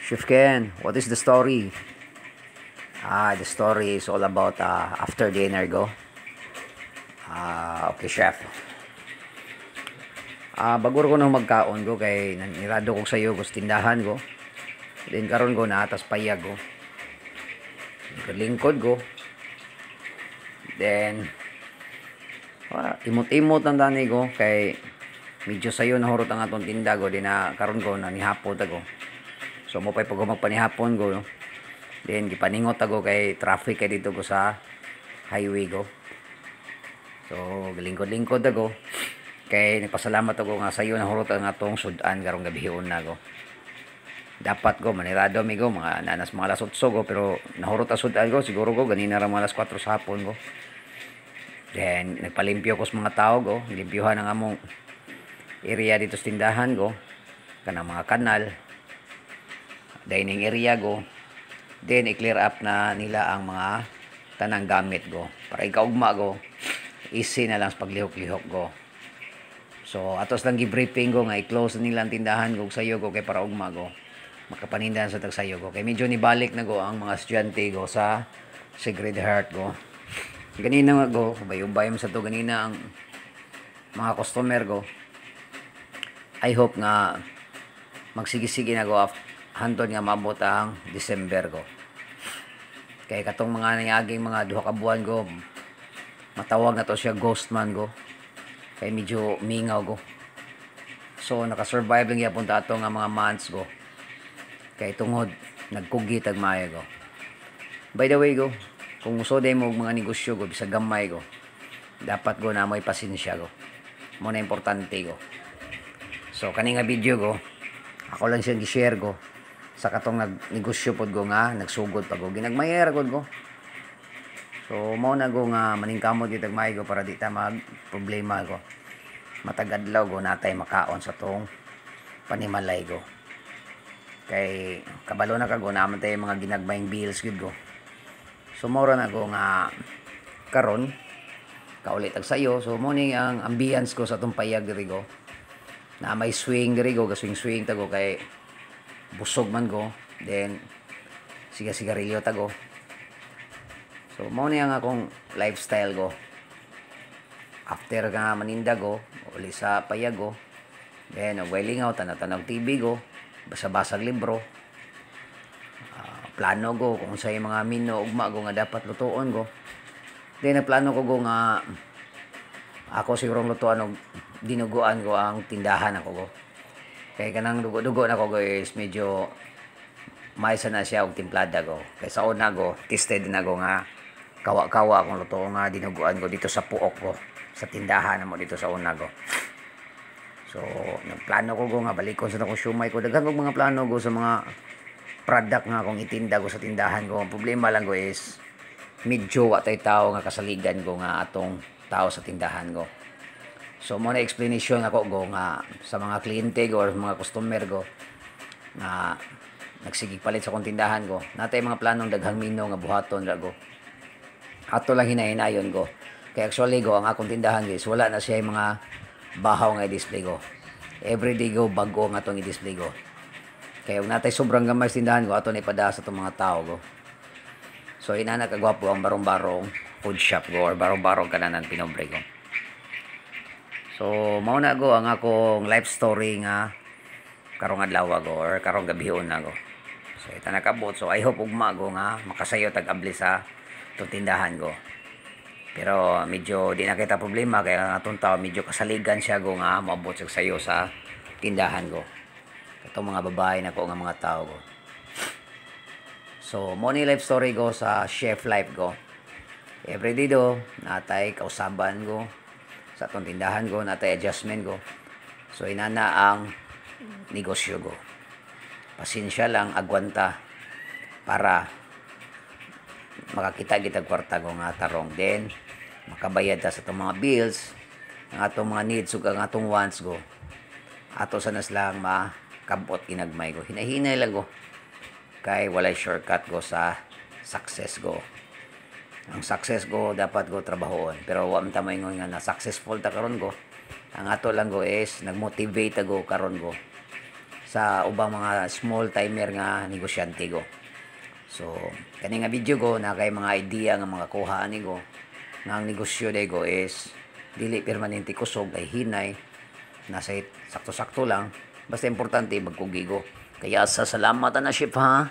Chef Ken, what is the story? The story is all about after dinner go. Okay, chef. Bago ko nang magkaon go kay nanirado ko sa iyo gusto tindahan go. Then karon go na atas payag go. Lingkod go. Then imot-imot ang dani go kay medyo sayo na hurot ang atong tinda go din na karon go na nihapon ta go. So mo pay pag magpanihapon go. Then gipaningot ako kay traffic kay dito go sa highway go. So lingkod-lingkod ako. Kay nagpasalamat ako nga sayo na hurot ang atong sudan karong gabihon na go. Dapat go manirado mi go mga nanas mga alas 8 go pero nahurot ang sudan go siguro go ganina ra mga alas 4 sa hapon go. Then nagpalimpyo ko sa mga tao go, limpyuhan ang among area dito sa tindahan go. Kanang mga kanal, dining area go. Then i-clear up na nila ang mga tanang gamit go. Para ikaugma go, easy na lang sa paglihok-lihok go. So atos lang gi-briefing go nga i-close nila ang tindahan go sayo go kay para ugma go. Makapanindahan sa tagsayo go. Kay medyo nibalik na go ang mga estudyante go sa Sacred Heart go. Ganina nga go, bayom-bayom sa to ganina ang mga customer go. I hope nga magsigi-sige na go hantod nga maabot ang December go. Kay katong mga nangaging mga duha ka buwan go, matawag na to siya ghost man go. Kay medyo mingaw go. So naka-survive lang gyapon ta ato nga mga months go. Kay tungod nagkugi tag maayo go. By the way go, kung uso day mo mga negosyo go bisag gamay go, dapat go na mo'y pasensya go. Mo na importante go. So kani nga video go, ako lang siyang gi-share go sa katong nagnegosyo pod go nga nagsugod pa go ginagmayer gud go. So mao na go nga maningkamot gitag may go para di ta mag problema go. Matagadlaw go natay makaon sa tong panimalay go. Kay kabalo na kago naman tay mga ginagmayng bills gud go. So mora na go nga karon kaulit ag sayo. So mo ni ang ambience ko sa tong payag diri go. Na may swing diri go, gaswing-swing ta go kay busog man go. Then siga-sigarilyo ta go. So mo ni ang akong lifestyle go. After nga maninda go, uli sa payag go. Then wailing out tanang TV go, basa-basag libro. Plano go kung sa mga mino ugma go nga dapat lutuon go. Then nagplano ko go nga ako siguro lutuan og dinuguan ko ang tindahan ako go. Kay kanang dugo-dugo na ko go is medyo maisa na siya og timplada go. Kay sa una go tested na go nga kawa-kawa kung luto nga dinuguan ko dito sa puok ko sa tindahan mo dito sa una go. So nagplano ko go nga balikon sa ko shumay ko daghan og mga plano go sa mga product nga kung itinda ko sa tindahan ko. Ang problema lang ko is medyo watay tao nga kasaligan ko nga atong tao sa tindahan ko. So mo na explanation ako go nga sa mga kliyente ko or mga customer ko na nagsigig palit sa kong tindahan ko. Natay mga planong daghang mino nga buhaton ra go. Ato lang hinahinayon ko. Kaya actually go ang akong tindahan guys, wala na siya yung mga bahaw nga i-display ko. Everyday go bago nga itong i-display ko. Kaya kung natay sobrang gamay sa tindahan ko, ato na ipada sa itong mga tao ko. So inana kagwapo ang barong-barong food shop go or barong-barong kananan pinobre ko. So mao na go ang akong life story nga karong adlaw go or karong gabihon na go. So ita nakabot. So I hope ugma go nga makasayo tag-abli sa itong tindahan ko. Pero medyo di na kita problema kaya ang atong tao medyo kasaligan siya go nga maabot sa sayo sa tindahan ko. Itong mga babae na ko nga mga tao ko. So, money life story ko sa chef life ko. Everyday do, natay kausaban ko. Sa itong tindahan ko, natay adjustment ko. So, inana ang negosyo ko. Pasensya lang, agwanta para makakita kita kwarta ko nga tarong. Then, makabayad ta sa itong mga bills, ang atong mga needs, ug ang atong wants ko. Ato sanas lang makabot ginagmay ko. Hinahinay lang ko. Kay walay shortcut go sa success go. Ang success go dapat go trabahoon. Pero wa man ta moingon nga na successful ta karon go. Ang ato lang go is nagmotivate ta go karon go sa ubang mga small timer nga negosyante ko. So kani nga video ko na kay mga idea nga mga kuhaan ni ko nga ang negosyo day ko is dili permanente kusog ay hinay nasa sakto-sakto lang basta importante magkugigo. Kaya sa salamat na chef ha.